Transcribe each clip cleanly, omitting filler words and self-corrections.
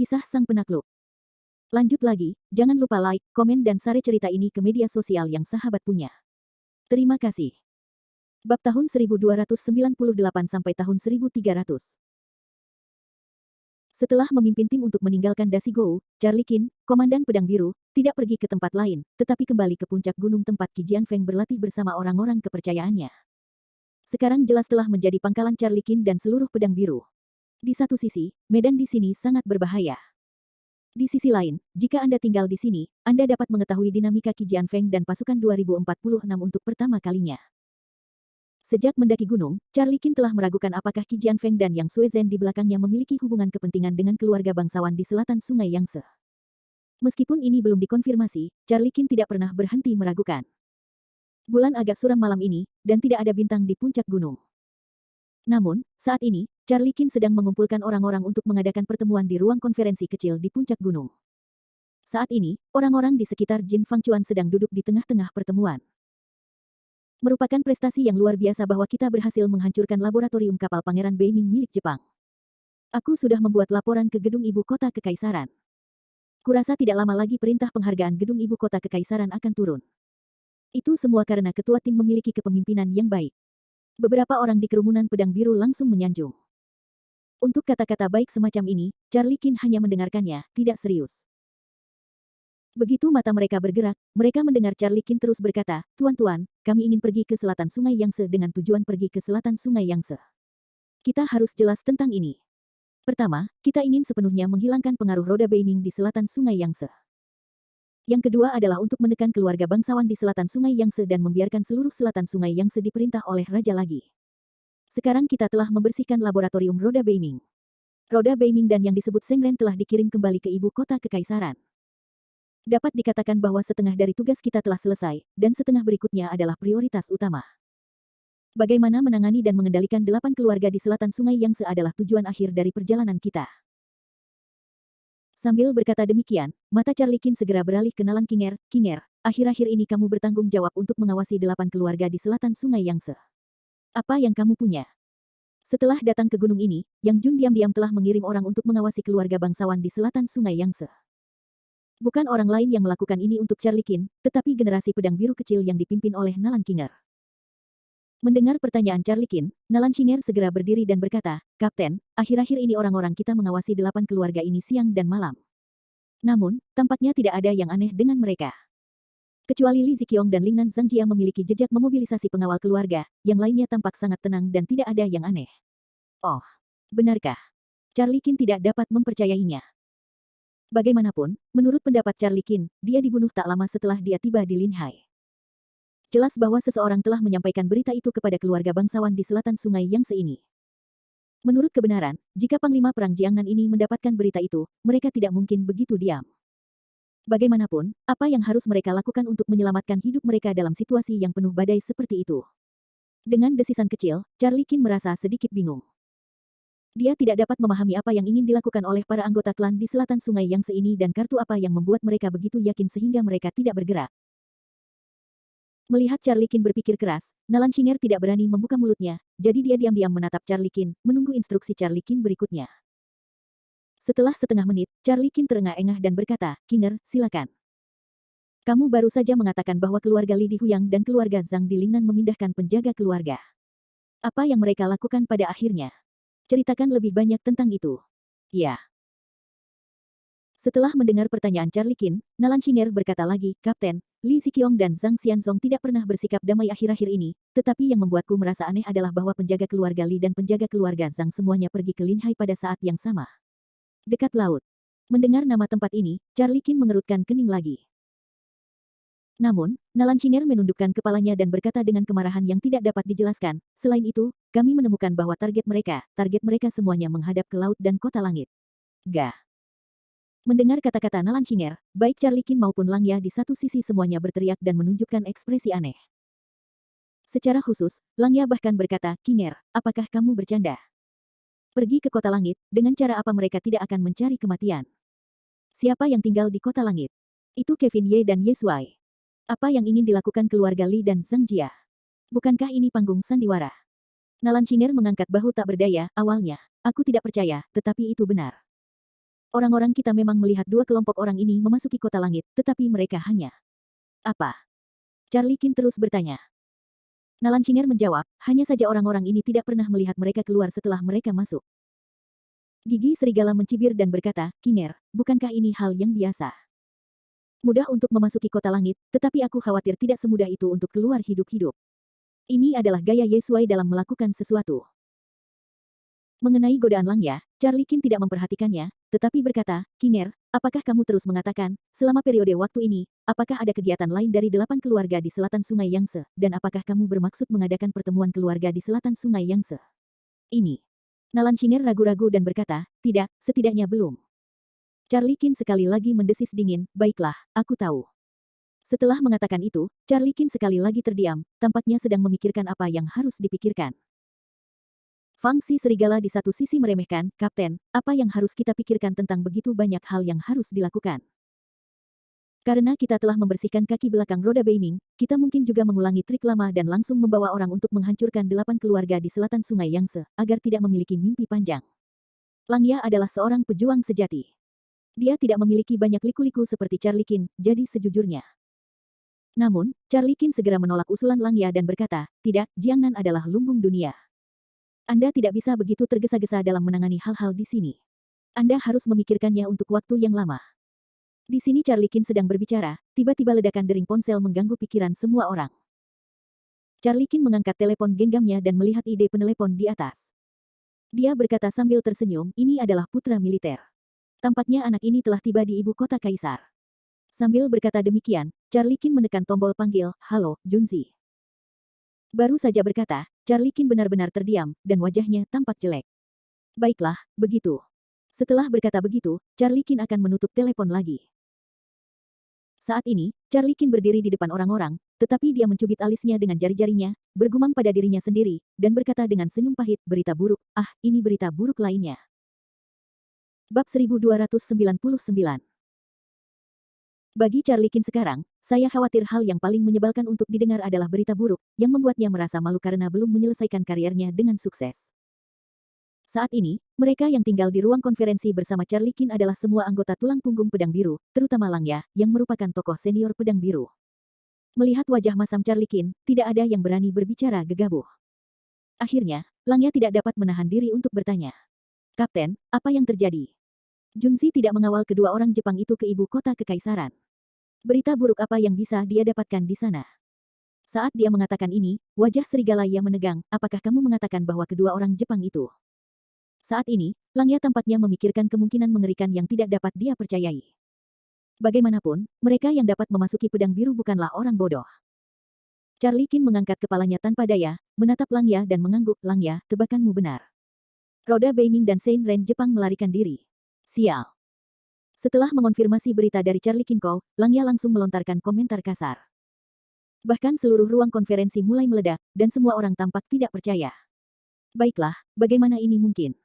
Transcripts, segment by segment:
Kisah Sang Penakluk. Lanjut lagi, jangan lupa like, komen dan share cerita ini ke media sosial yang sahabat punya. Terima kasih. Bab tahun 1298 sampai tahun 1300. Setelah memimpin tim untuk meninggalkan Dasigou, Charlie Qin, Komandan Pedang Biru, tidak pergi ke tempat lain, tetapi kembali ke puncak gunung tempat Qi Jianfeng berlatih bersama orang-orang kepercayaannya. Sekarang jelas telah menjadi pangkalan Charlie Qin dan seluruh Pedang Biru. Di satu sisi, medan di sini sangat berbahaya. Di sisi lain, jika Anda tinggal di sini, Anda dapat mengetahui dinamika Qi Jianfeng dan pasukan 2046 untuk pertama kalinya. Sejak mendaki gunung, Charlie Qin telah meragukan apakah Qi Jianfeng dan Yang Suezhen di belakangnya memiliki hubungan kepentingan dengan keluarga bangsawan di selatan Sungai Yangtze. Meskipun ini belum dikonfirmasi, Charlie Qin tidak pernah berhenti meragukan. Bulan agak suram malam ini, dan tidak ada bintang di puncak gunung. Namun, saat ini, Charlie Qin sedang mengumpulkan orang-orang untuk mengadakan pertemuan di ruang konferensi kecil di puncak gunung. Saat ini, orang-orang di sekitar Jin Fangchuan sedang duduk di tengah-tengah pertemuan. Merupakan prestasi yang luar biasa bahwa kita berhasil menghancurkan laboratorium kapal Pangeran Beiming milik Jepang. Aku sudah membuat laporan ke gedung ibu kota kekaisaran. Kurasa tidak lama lagi perintah penghargaan gedung ibu kota kekaisaran akan turun. Itu semua karena ketua tim memiliki kepemimpinan yang baik. Beberapa orang di kerumunan Pedang Biru langsung menyanjung. Untuk kata-kata baik semacam ini, Charlie Qin hanya mendengarkannya, tidak serius. Begitu mata mereka bergerak, mereka mendengar Charlie Qin terus berkata, "Tuan-tuan, kami ingin pergi ke selatan Sungai Yangtze dengan tujuan pergi ke selatan Sungai Yangtze. Kita harus jelas tentang ini. Pertama, kita ingin sepenuhnya menghilangkan pengaruh roda Beiming di selatan Sungai Yangtze. Yang kedua adalah untuk menekan keluarga bangsawan di selatan Sungai Yangtze dan membiarkan seluruh selatan Sungai Yangtze diperintah oleh raja lagi. Sekarang kita telah membersihkan laboratorium roda Beiming. Roda Beiming dan yang disebut Sengren telah dikirim kembali ke ibu kota kekaisaran. Dapat dikatakan bahwa setengah dari tugas kita telah selesai, dan setengah berikutnya adalah prioritas utama. Bagaimana menangani dan mengendalikan 8 keluarga di selatan Sungai Yangtze adalah tujuan akhir dari perjalanan kita." Sambil berkata demikian, mata Charlie Qin segera beralih ke Nalan Qinger. "Qinger, akhir-akhir ini kamu bertanggung jawab untuk mengawasi 8 keluarga di selatan Sungai Yangtze. Apa yang kamu punya?" Setelah datang ke gunung ini, Yang Jun diam-diam telah mengirim orang untuk mengawasi keluarga bangsawan di selatan Sungai Yangtze. Bukan orang lain yang melakukan ini untuk Charlie Qin, tetapi generasi Pedang Biru kecil yang dipimpin oleh Nalan Qinger. Mendengar pertanyaan Charlie Qin, Nalan Qinger segera berdiri dan berkata, "Kapten, akhir-akhir ini orang-orang kita mengawasi 8 keluarga ini siang dan malam. Namun, tampaknya tidak ada yang aneh dengan mereka. Kecuali Li Ziqiong dan Lingnan Zangjia memiliki jejak memobilisasi pengawal keluarga, yang lainnya tampak sangat tenang dan tidak ada yang aneh." "Oh, benarkah?" Charlie Qin tidak dapat mempercayainya. Bagaimanapun, menurut pendapat Charlie Qin, dia dibunuh tak lama setelah dia tiba di Linhai. Jelas bahwa seseorang telah menyampaikan berita itu kepada keluarga bangsawan di selatan Sungai Yangtze ini. Menurut kebenaran, jika Panglima Perang Jiangnan ini mendapatkan berita itu, mereka tidak mungkin begitu diam. Bagaimanapun, apa yang harus mereka lakukan untuk menyelamatkan hidup mereka dalam situasi yang penuh badai seperti itu? Dengan desisan kecil, Charlie Qin merasa sedikit bingung. Dia tidak dapat memahami apa yang ingin dilakukan oleh para anggota klan di selatan Sungai Yangtze ini dan kartu apa yang membuat mereka begitu yakin sehingga mereka tidak bergerak. Melihat Charlie Qin berpikir keras, Nalan Qinger tidak berani membuka mulutnya, jadi dia diam-diam menatap Charlie Qin, menunggu instruksi Charlie Qin berikutnya. Setelah setengah menit, Charlie Qin terengah-engah dan berkata, "Qinger, silakan. Kamu baru saja mengatakan bahwa keluarga Li Dihuyang dan keluarga Zhang di Lingnan memindahkan penjaga keluarga. Apa yang mereka lakukan pada akhirnya? Ceritakan lebih banyak tentang itu." "Ya." Setelah mendengar pertanyaan Charlie Qin, Nalan Qinger berkata lagi, "Kapten, Li Ziqiong dan Zhang Xianzong tidak pernah bersikap damai akhir-akhir ini, tetapi yang membuatku merasa aneh adalah bahwa penjaga keluarga Li dan penjaga keluarga Zhang semuanya pergi ke Linhai pada saat yang sama. Dekat laut." Mendengar nama tempat ini, Charlie Qin mengerutkan kening lagi. Namun, Nalan Qinger menundukkan kepalanya dan berkata dengan kemarahan yang tidak dapat dijelaskan, "Selain itu, kami menemukan bahwa target mereka semuanya menghadap ke laut dan kota langit." "Gah." Mendengar kata-kata Nalan Qinger, baik Charlie Qin maupun Lang Ya di satu sisi semuanya berteriak dan menunjukkan ekspresi aneh. Secara khusus, Lang Ya bahkan berkata, "Qinger, apakah kamu bercanda? Pergi ke kota langit, dengan cara apa mereka tidak akan mencari kematian? Siapa yang tinggal di kota langit? Itu Kevin Ye dan Ye Shuai. Apa yang ingin dilakukan keluarga Li dan Zhang Jia? Bukankah ini panggung sandiwara?" Nalan Qinger mengangkat bahu tak berdaya, "Awalnya, aku tidak percaya, tetapi itu benar. Orang-orang kita memang melihat dua kelompok orang ini memasuki kota langit, tetapi mereka hanya... Apa? Charlie Qin terus bertanya. Nalanchinger menjawab, hanya saja orang-orang ini tidak pernah melihat mereka keluar setelah mereka masuk. Gigi serigala mencibir dan berkata, Kinger, bukankah ini hal yang biasa? Mudah untuk memasuki kota langit, tetapi aku khawatir tidak semudah itu untuk keluar hidup-hidup. Ini adalah gaya Yesuai dalam melakukan sesuatu. Mengenai godaan Langya, Charlie Qin tidak memperhatikannya, tetapi berkata, Kinger, apakah kamu terus mengatakan, selama periode waktu ini, apakah ada kegiatan lain dari 8 keluarga di selatan Sungai Yangtze, dan apakah kamu bermaksud mengadakan pertemuan keluarga di selatan Sungai Yangtze? Ini. Nalanchinger ragu-ragu dan berkata, tidak, setidaknya belum. Charlie Qin sekali lagi mendesis dingin, baiklah, aku tahu. Setelah mengatakan itu, Charlie Qin sekali lagi terdiam, tampaknya sedang memikirkan apa yang harus dipikirkan. Fang Si serigala di satu sisi meremehkan, Kapten, apa yang harus kita pikirkan tentang begitu banyak hal yang harus dilakukan? Karena kita telah membersihkan kaki belakang roda Beiming, kita mungkin juga mengulangi trik lama dan langsung membawa orang untuk menghancurkan 8 keluarga di selatan Sungai Yangtze, agar tidak memiliki mimpi panjang. Langya adalah seorang pejuang sejati. Dia tidak memiliki banyak liku-liku seperti Charlie Qin, jadi sejujurnya. Namun, Charlie Qin segera menolak usulan Langya dan berkata, tidak, Jiangnan adalah lumbung dunia. Anda tidak bisa begitu tergesa-gesa dalam menangani hal-hal di sini. Anda harus memikirkannya untuk waktu yang lama. Di sini Charlie Qin sedang berbicara, tiba-tiba ledakan dering ponsel mengganggu pikiran semua orang. Charlie Qin mengangkat telepon genggamnya dan melihat ide penelepon di atas. Dia berkata sambil tersenyum, ini adalah putra militer. Tampaknya anak ini telah tiba di ibu kota Kaisar. Sambil berkata demikian, Charlie Qin menekan tombol panggil, halo, Junzi. Baru saja berkata, Charlie Qin benar-benar terdiam, dan wajahnya tampak jelek. Baiklah, begitu. Setelah berkata begitu, Charlie Qin akan menutup telepon lagi. Saat ini, Charlie Qin berdiri di depan orang-orang, tetapi dia mencubit alisnya dengan jari-jarinya, bergumam pada dirinya sendiri, dan berkata dengan senyum pahit, berita buruk, ini berita buruk lainnya. Bab 1299. Bagi Charlie Qin sekarang, saya khawatir hal yang paling menyebalkan untuk didengar adalah berita buruk, yang membuatnya merasa malu karena belum menyelesaikan karirnya dengan sukses. Saat ini, mereka yang tinggal di ruang konferensi bersama Charlie Qin adalah semua anggota tulang punggung Pedang Biru, terutama Langya, yang merupakan tokoh senior Pedang Biru. Melihat wajah masam Charlie Qin, tidak ada yang berani berbicara gegabah. Akhirnya, Langya tidak dapat menahan diri untuk bertanya. Kapten, apa yang terjadi? Junzi tidak mengawal kedua orang Jepang itu ke ibu kota kekaisaran. Berita buruk apa yang bisa dia dapatkan di sana? Saat dia mengatakan ini, wajah serigala ia menegang, apakah kamu mengatakan bahwa kedua orang Jepang itu? Saat ini, Langya tampaknya memikirkan kemungkinan mengerikan yang tidak dapat dia percayai. Bagaimanapun, mereka yang dapat memasuki Pedang Biru bukanlah orang bodoh. Charlie Qin mengangkat kepalanya tanpa daya, menatap Langya dan mengangguk, Langya, tebakanmu benar. Roda Beiming dan Saint Ren Jepang melarikan diri. Sial. Setelah mengonfirmasi berita dari Charlie Qin Kou, Langya langsung melontarkan komentar kasar. Bahkan seluruh ruang konferensi mulai meledak, dan semua orang tampak tidak percaya. Baiklah, bagaimana ini mungkin?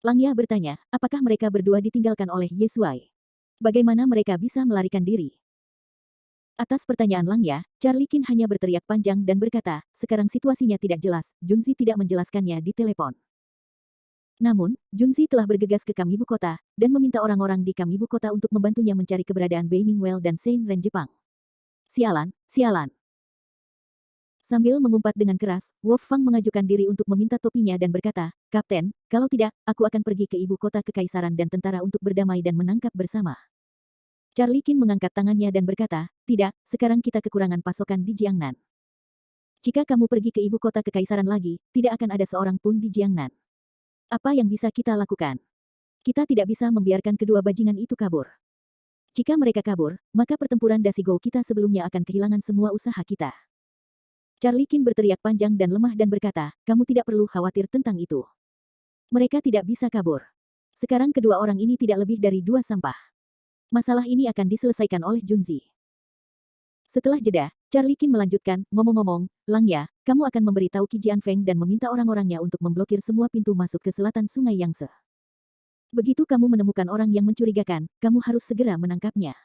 Langya bertanya, apakah mereka berdua ditinggalkan oleh Yesuai? Bagaimana mereka bisa melarikan diri? Atas pertanyaan Langya, Charlie Qin hanya berteriak panjang dan berkata, sekarang situasinya tidak jelas, Junzi tidak menjelaskannya di telepon. Namun, Junzi telah bergegas ke Kam Ibu Kota, dan meminta orang-orang di Kam Ibu Kota untuk membantunya mencari keberadaan Beiming Well dan Saint Ren Jepang. Sialan, sialan. Sambil mengumpat dengan keras, Wolf Fang mengajukan diri untuk meminta topinya dan berkata, Kapten, kalau tidak, aku akan pergi ke ibu kota kekaisaran dan tentara untuk berdamai dan menangkap bersama. Charlie Qin mengangkat tangannya dan berkata, tidak, sekarang kita kekurangan pasokan di Jiangnan. Jika kamu pergi ke ibu kota kekaisaran lagi, tidak akan ada seorang pun di Jiangnan. Apa yang bisa kita lakukan? Kita tidak bisa membiarkan kedua bajingan itu kabur. Jika mereka kabur, maka pertempuran Dasigo kita sebelumnya akan kehilangan semua usaha kita. Charlie Qin berteriak panjang dan lemah dan berkata, kamu tidak perlu khawatir tentang itu. Mereka tidak bisa kabur. Sekarang kedua orang ini tidak lebih dari dua sampah. Masalah ini akan diselesaikan oleh Junzi. Setelah jeda, Charlie Qin melanjutkan, ngomong-ngomong, Langya, kamu akan memberitahu Qi Jianfeng dan meminta orang-orangnya untuk memblokir semua pintu masuk ke selatan Sungai Yangtze. Begitu kamu menemukan orang yang mencurigakan, kamu harus segera menangkapnya.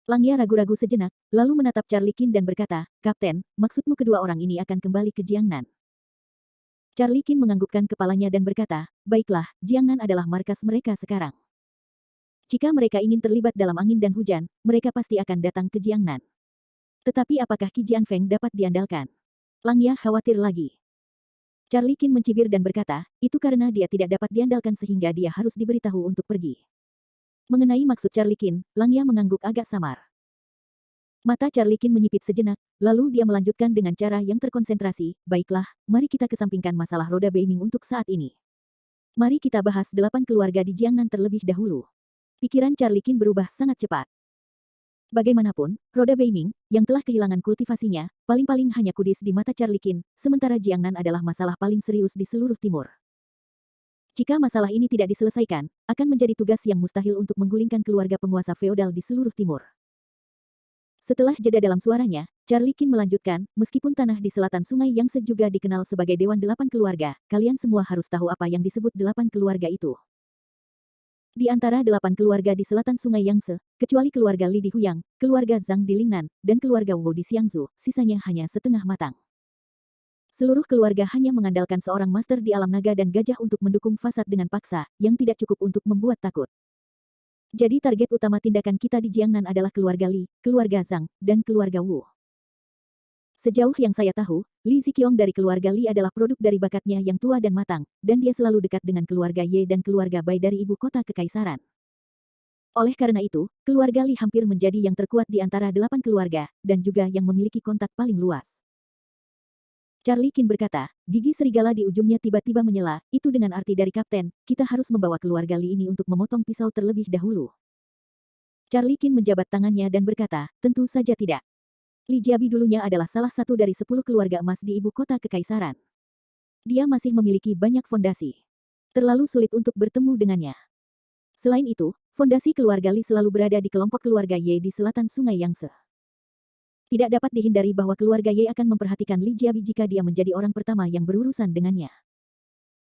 Langya ragu-ragu sejenak, lalu menatap Charlie Qin dan berkata, Kapten, maksudmu kedua orang ini akan kembali ke Jiangnan? Charlie Qin menganggukkan kepalanya dan berkata, baiklah, Jiangnan adalah markas mereka sekarang. Jika mereka ingin terlibat dalam angin dan hujan, mereka pasti akan datang ke Jiangnan. Tetapi apakah Qi Jianfeng dapat diandalkan? Langya khawatir lagi. Charlie Qin mencibir dan berkata, itu karena dia tidak dapat diandalkan sehingga dia harus diberitahu untuk pergi. Mengenai maksud Charlie Qin, Langya mengangguk agak samar. Mata Charlie Qin menyipit sejenak, lalu dia melanjutkan dengan cara yang terkonsentrasi, baiklah, mari kita kesampingkan masalah roda Beiming untuk saat ini. Mari kita bahas 8 keluarga di Jiangnan terlebih dahulu. Pikiran Charlie Qin berubah sangat cepat. Bagaimanapun, roda Beiming, yang telah kehilangan kultivasinya, paling-paling hanya kudis di mata Charlie Qin, sementara Jiangnan adalah masalah paling serius di seluruh timur. Jika masalah ini tidak diselesaikan, akan menjadi tugas yang mustahil untuk menggulingkan keluarga penguasa feodal di seluruh timur. Setelah jeda dalam suaranya, Charlie Qin melanjutkan, meskipun tanah di selatan sungai Yangtze juga dikenal sebagai Dewan 8 Keluarga, kalian semua harus tahu apa yang disebut 8 keluarga itu. Di antara 8 keluarga di selatan sungai Yangtze, kecuali keluarga Li di Huyang, keluarga Zhang di Lingnan, dan keluarga Wu di Xiangsu, sisanya hanya setengah matang. Seluruh keluarga hanya mengandalkan seorang master di alam naga dan gajah untuk mendukung fasad dengan paksa, yang tidak cukup untuk membuat takut. Jadi target utama tindakan kita di Jiangnan adalah keluarga Li, keluarga Zhang, dan keluarga Wu. Sejauh yang saya tahu, Li Ziqiong dari keluarga Li adalah produk dari bakatnya yang tua dan matang, dan dia selalu dekat dengan keluarga Ye dan keluarga Bai dari ibu kota kekaisaran. Oleh karena itu, keluarga Li hampir menjadi yang terkuat di antara 8 keluarga, dan juga yang memiliki kontak paling luas. Charlie Qin berkata, gigi serigala di ujungnya tiba-tiba menyela, itu dengan arti dari kapten, kita harus membawa keluarga Li ini untuk memotong pisau terlebih dahulu. Charlie Qin menjabat tangannya dan berkata, tentu saja tidak. Li Jiabi dulunya adalah salah satu dari 10 keluarga emas di ibu kota kekaisaran. Dia masih memiliki banyak fondasi. Terlalu sulit untuk bertemu dengannya. Selain itu, fondasi keluarga Li selalu berada di kelompok keluarga Ye di selatan sungai Yangtze. Tidak dapat dihindari bahwa keluarga Ye akan memperhatikan Li Jiabi jika dia menjadi orang pertama yang berurusan dengannya.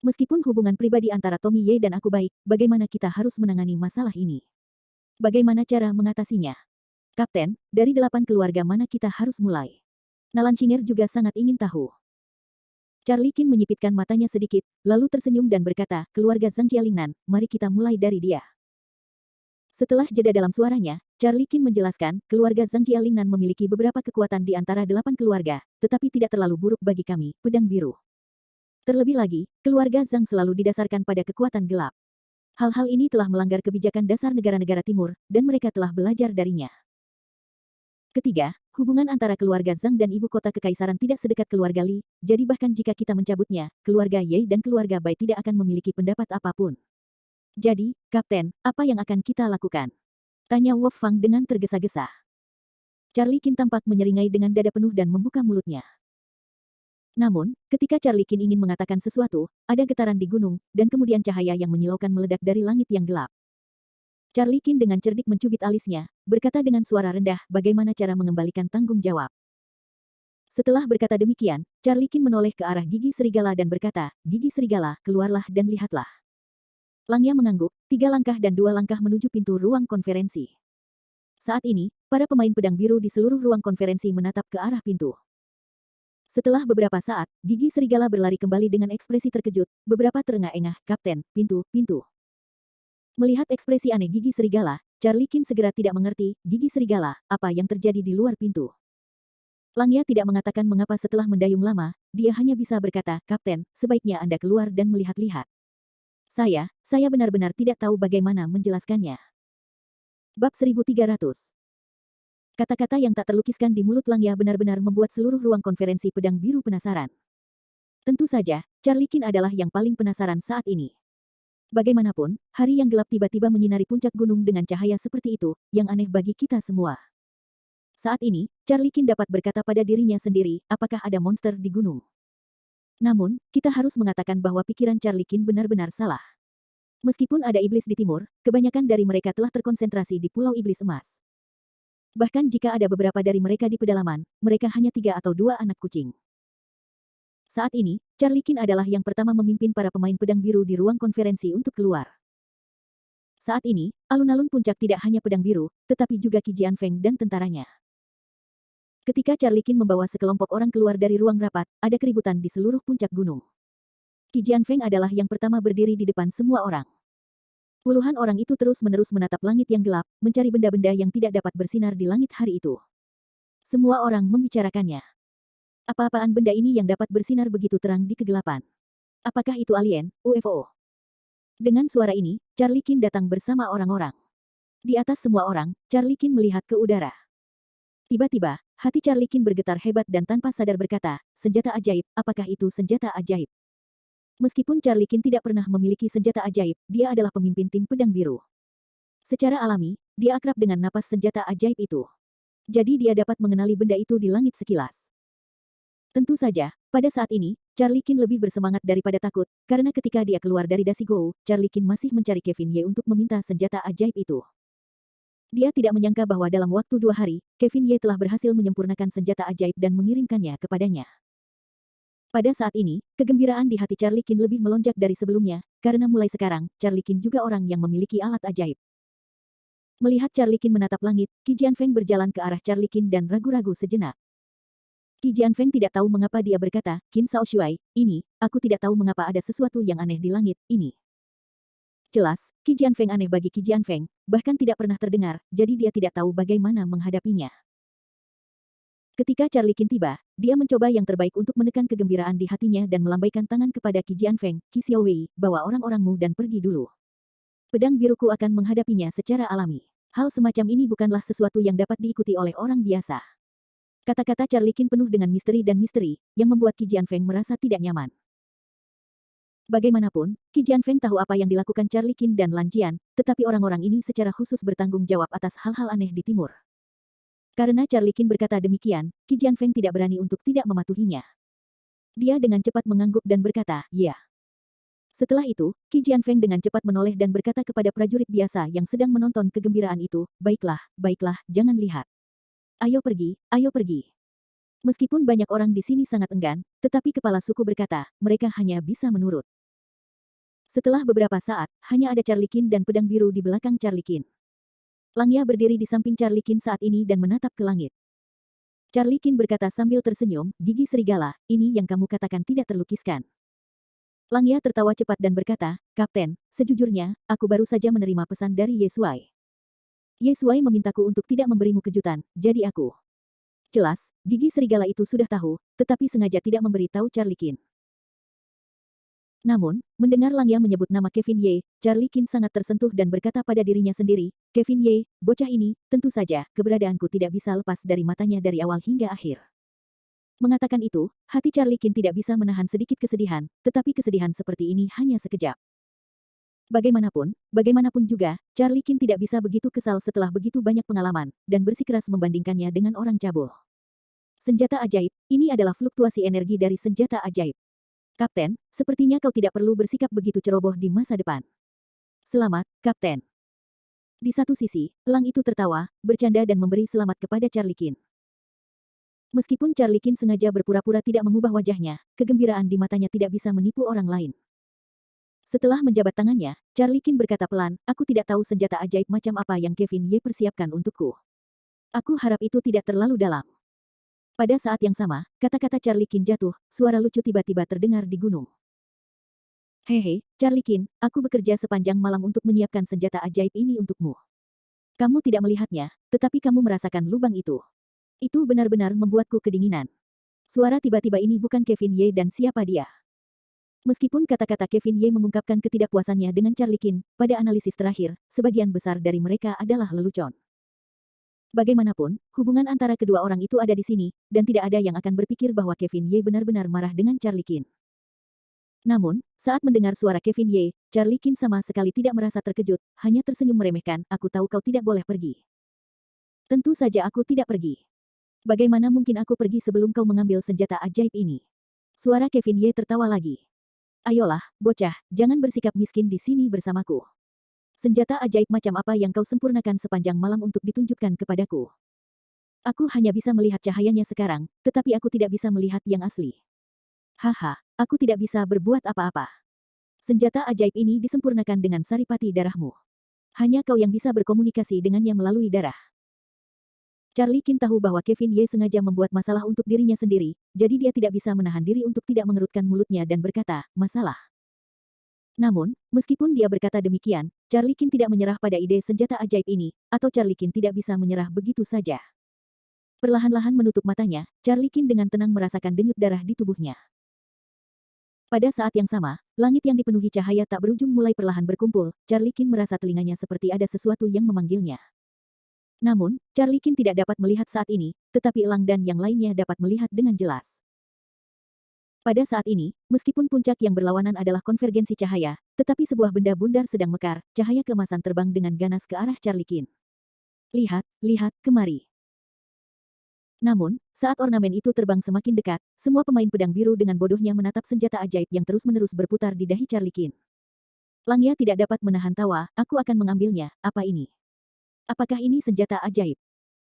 Meskipun hubungan pribadi antara Tommy Ye dan aku baik, bagaimana kita harus menangani masalah ini? Bagaimana cara mengatasinya? Kapten, dari 8 keluarga mana kita harus mulai? Nalan Xinger juga sangat ingin tahu. Charlie Qin menyipitkan matanya sedikit, lalu tersenyum dan berkata, keluarga Zhang Jialingnan, mari kita mulai dari dia. Setelah jeda dalam suaranya, Charlie Qin menjelaskan, keluarga Zhang Jialingnan memiliki beberapa kekuatan di antara 8 keluarga, tetapi tidak terlalu buruk bagi kami, pedang biru. Terlebih lagi, keluarga Zhang selalu didasarkan pada kekuatan gelap. Hal-hal ini telah melanggar kebijakan dasar negara-negara timur, dan mereka telah belajar darinya. Ketiga, hubungan antara keluarga Zhang dan ibu kota kekaisaran tidak sedekat keluarga Li, jadi bahkan jika kita mencabutnya, keluarga Ye dan keluarga Bai tidak akan memiliki pendapat apapun. Jadi, Kapten, apa yang akan kita lakukan? Tanya Wolf Fang dengan tergesa-gesa. Charlie Qin tampak menyeringai dengan dada penuh dan membuka mulutnya. Namun, ketika Charlie Qin ingin mengatakan sesuatu, ada getaran di gunung, dan kemudian cahaya yang menyilaukan meledak dari langit yang gelap. Charlie Qin dengan cerdik mencubit alisnya, berkata dengan suara rendah, bagaimana cara mengembalikan tanggung jawab. Setelah berkata demikian, Charlie Qin menoleh ke arah gigi serigala dan berkata, gigi serigala, keluarlah dan lihatlah. Langya mengangguk, 3 langkah dan 2 langkah menuju pintu ruang konferensi. Saat ini, para pemain pedang biru di seluruh ruang konferensi menatap ke arah pintu. Setelah beberapa saat, gigi serigala berlari kembali dengan ekspresi terkejut, beberapa terengah-engah, Kapten, pintu, pintu. Melihat ekspresi aneh gigi serigala, Charlie Qin segera tidak mengerti, gigi serigala, apa yang terjadi di luar pintu. Langya tidak mengatakan mengapa setelah mendayung lama, dia hanya bisa berkata, Kapten, sebaiknya Anda keluar dan melihat-lihat. Saya benar-benar tidak tahu bagaimana menjelaskannya. Bab 1300. Kata-kata yang tak terlukiskan di mulut Langya benar-benar membuat seluruh ruang konferensi pedang biru penasaran. Tentu saja, Charlie Qin adalah yang paling penasaran saat ini. Bagaimanapun, hari yang gelap tiba-tiba menyinari puncak gunung dengan cahaya seperti itu, yang aneh bagi kita semua. Saat ini, Charlie Qin dapat berkata pada dirinya sendiri, apakah ada monster di gunung? Namun, kita harus mengatakan bahwa pikiran Charlie Qin benar-benar salah. Meskipun ada iblis di timur, kebanyakan dari mereka telah terkonsentrasi di Pulau Iblis Emas. Bahkan jika ada beberapa dari mereka di pedalaman, mereka hanya 3 atau 2 anak kucing. Saat ini, Charlie Qin adalah yang pertama memimpin para pemain pedang biru di ruang konferensi untuk keluar. Saat ini, alun-alun puncak tidak hanya pedang biru, tetapi juga Qi Jianfeng dan tentaranya. Ketika Charlie Qin membawa sekelompok orang keluar dari ruang rapat, ada keributan di seluruh puncak gunung. Qi Jianfeng adalah yang pertama berdiri di depan semua orang. Puluhan orang itu terus-menerus menatap langit yang gelap, mencari benda-benda yang tidak dapat bersinar di langit hari itu. Semua orang membicarakannya. Apa-apaan benda ini yang dapat bersinar begitu terang di kegelapan? Apakah itu alien, UFO? Dengan suara ini, Charlie Kin datang bersama orang-orang. Di atas semua orang, Charlie Kin melihat ke udara. Tiba-tiba, hati Charlie Kin bergetar hebat dan tanpa sadar berkata, senjata ajaib, apakah itu senjata ajaib? Meskipun Charlie Kin tidak pernah memiliki senjata ajaib, dia adalah pemimpin tim pedang biru. Secara alami, dia akrab dengan napas senjata ajaib itu. Jadi dia dapat mengenali benda itu di langit sekilas. Tentu saja, pada saat ini, Charlie Kin lebih bersemangat daripada takut, karena ketika dia keluar dari Dasigo, Charlie Kin masih mencari Kevin Ye untuk meminta senjata ajaib itu. Dia tidak menyangka bahwa dalam waktu 2 hari, Kevin Ye telah berhasil menyempurnakan senjata ajaib dan mengirimkannya kepadanya. Pada saat ini, kegembiraan di hati Charlie Kin lebih melonjak dari sebelumnya, karena mulai sekarang, Charlie Kin juga orang yang memiliki alat ajaib. Melihat Charlie Kin menatap langit, Qi Jianfeng berjalan ke arah Charlie Kin dan ragu-ragu sejenak. Qi Jianfeng tidak tahu mengapa dia berkata, Qin Shaoshuai, ini, aku tidak tahu mengapa ada sesuatu yang aneh di langit, ini. Jelas, Qi Jianfeng aneh bagi Qi Jianfeng, bahkan tidak pernah terdengar, jadi dia tidak tahu bagaimana menghadapinya. Ketika Charlie Kin tiba, dia mencoba yang terbaik untuk menekan kegembiraan di hatinya dan melambaikan tangan kepada Qi Jianfeng, Qi Xiaowei, bawa orang-orangmu dan pergi dulu. Pedang biruku akan menghadapinya secara alami. Hal semacam ini bukanlah sesuatu yang dapat diikuti oleh orang biasa. Kata-kata Charlie Kin penuh dengan misteri, yang membuat Qi Jianfeng merasa tidak nyaman. Bagaimanapun, Qi Jianfeng tahu apa yang dilakukan Charlie Kin dan Lan Jian, tetapi orang-orang ini secara khusus bertanggung jawab atas hal-hal aneh di timur. Karena Charlie Kin berkata demikian, Qi Jianfeng tidak berani untuk tidak mematuhinya. Dia dengan cepat mengangguk dan berkata, ya. Setelah itu, Qi Jianfeng dengan cepat menoleh dan berkata kepada prajurit biasa yang sedang menonton kegembiraan itu, baiklah, jangan lihat. Ayo pergi, ayo pergi. Meskipun banyak orang di sini sangat enggan, tetapi kepala suku berkata, mereka hanya bisa menurut. Setelah beberapa saat, hanya ada Charlie Kin dan pedang biru di belakang Charlie Kin. Langya berdiri di samping Charlie Kin saat ini dan menatap ke langit. Charlie Kin berkata sambil tersenyum, gigi serigala, ini yang kamu katakan tidak terlukiskan. Langya tertawa cepat dan berkata, Kapten, sejujurnya, aku baru saja menerima pesan dari Ye Shuai. Ye Shuai memintaku untuk tidak memberimu kejutan, jadi aku. Jelas, gigi serigala itu sudah tahu, tetapi sengaja tidak memberi tahu Charlie Kin. Namun, mendengar Langya menyebut nama Kevin Ye, Charlie Kin sangat tersentuh dan berkata pada dirinya sendiri, Kevin Ye, bocah ini, tentu saja, keberadaanku tidak bisa lepas dari matanya dari awal hingga akhir. Mengatakan itu, hati Charlie Kin tidak bisa menahan sedikit kesedihan, tetapi kesedihan seperti ini hanya sekejap. Bagaimanapun juga, Charlie Kin tidak bisa begitu kesal setelah begitu banyak pengalaman, dan bersikeras membandingkannya dengan orang cabul. Senjata ajaib, ini adalah fluktuasi energi dari senjata ajaib. Kapten, sepertinya kau tidak perlu bersikap begitu ceroboh di masa depan. Selamat, Kapten. Di satu sisi, elang itu tertawa, bercanda dan memberi selamat kepada Charlie Kin. Meskipun Charlie Kin sengaja berpura-pura tidak mengubah wajahnya, kegembiraan di matanya tidak bisa menipu orang lain. Setelah menjabat tangannya, Charlie Kin berkata pelan, aku tidak tahu senjata ajaib macam apa yang Kevin Ye persiapkan untukku. Aku harap itu tidak terlalu dalam. Pada saat yang sama, kata-kata Charlie Kin jatuh, suara lucu tiba-tiba terdengar di gunung. Hehe, Charlie Kin, aku bekerja sepanjang malam untuk menyiapkan senjata ajaib ini untukmu. Kamu tidak melihatnya, tetapi kamu merasakan lubang itu. Itu benar-benar membuatku kedinginan. Suara tiba-tiba ini bukan Kevin Ye dan siapa dia. Meskipun kata-kata Kevin Ye mengungkapkan ketidakpuasannya dengan Charlie Kin, pada analisis terakhir, sebagian besar dari mereka adalah lelucon. Bagaimanapun, hubungan antara kedua orang itu ada di sini, dan tidak ada yang akan berpikir bahwa Kevin Ye benar-benar marah dengan Charlie Kin. Namun, saat mendengar suara Kevin Ye, Charlie Kin sama sekali tidak merasa terkejut, hanya tersenyum meremehkan, aku tahu kau tidak boleh pergi. Tentu saja aku tidak pergi. Bagaimana mungkin aku pergi sebelum kau mengambil senjata ajaib ini? Suara Kevin Ye tertawa lagi. Ayolah, bocah, jangan bersikap miskin di sini bersamaku. Senjata ajaib macam apa yang kau sempurnakan sepanjang malam untuk ditunjukkan kepadaku? Aku hanya bisa melihat cahayanya sekarang, tetapi aku tidak bisa melihat yang asli. Haha, aku tidak bisa berbuat apa-apa. Senjata ajaib ini disempurnakan dengan saripati darahmu. Hanya kau yang bisa berkomunikasi dengannya melalui darah. Charlie Kin tahu bahwa Kevin Ye sengaja membuat masalah untuk dirinya sendiri, jadi dia tidak bisa menahan diri untuk tidak mengerutkan mulutnya dan berkata, masalah. Namun, meskipun dia berkata demikian, Charlie Qin tidak menyerah pada ide senjata ajaib ini, atau Charlie Qin tidak bisa menyerah begitu saja. Perlahan-lahan menutup matanya, Charlie Qin dengan tenang merasakan denyut darah di tubuhnya. Pada saat yang sama, langit yang dipenuhi cahaya tak berujung mulai perlahan berkumpul. Charlie Qin merasa telinganya seperti ada sesuatu yang memanggilnya. Namun, Charlie Qin tidak dapat melihat saat ini, tetapi Elang dan yang lainnya dapat melihat dengan jelas. Pada saat ini, meskipun puncak yang berlawanan adalah konvergensi cahaya, tetapi sebuah benda bundar sedang mekar, cahaya keemasan terbang dengan ganas ke arah Charlie Qin. Lihat, lihat, kemari. Namun, saat ornamen itu terbang semakin dekat, semua pemain pedang biru dengan bodohnya menatap senjata ajaib yang terus-menerus berputar di dahi Charlie Qin. Langya tidak dapat menahan tawa, aku akan mengambilnya, apa ini? Apakah ini senjata ajaib?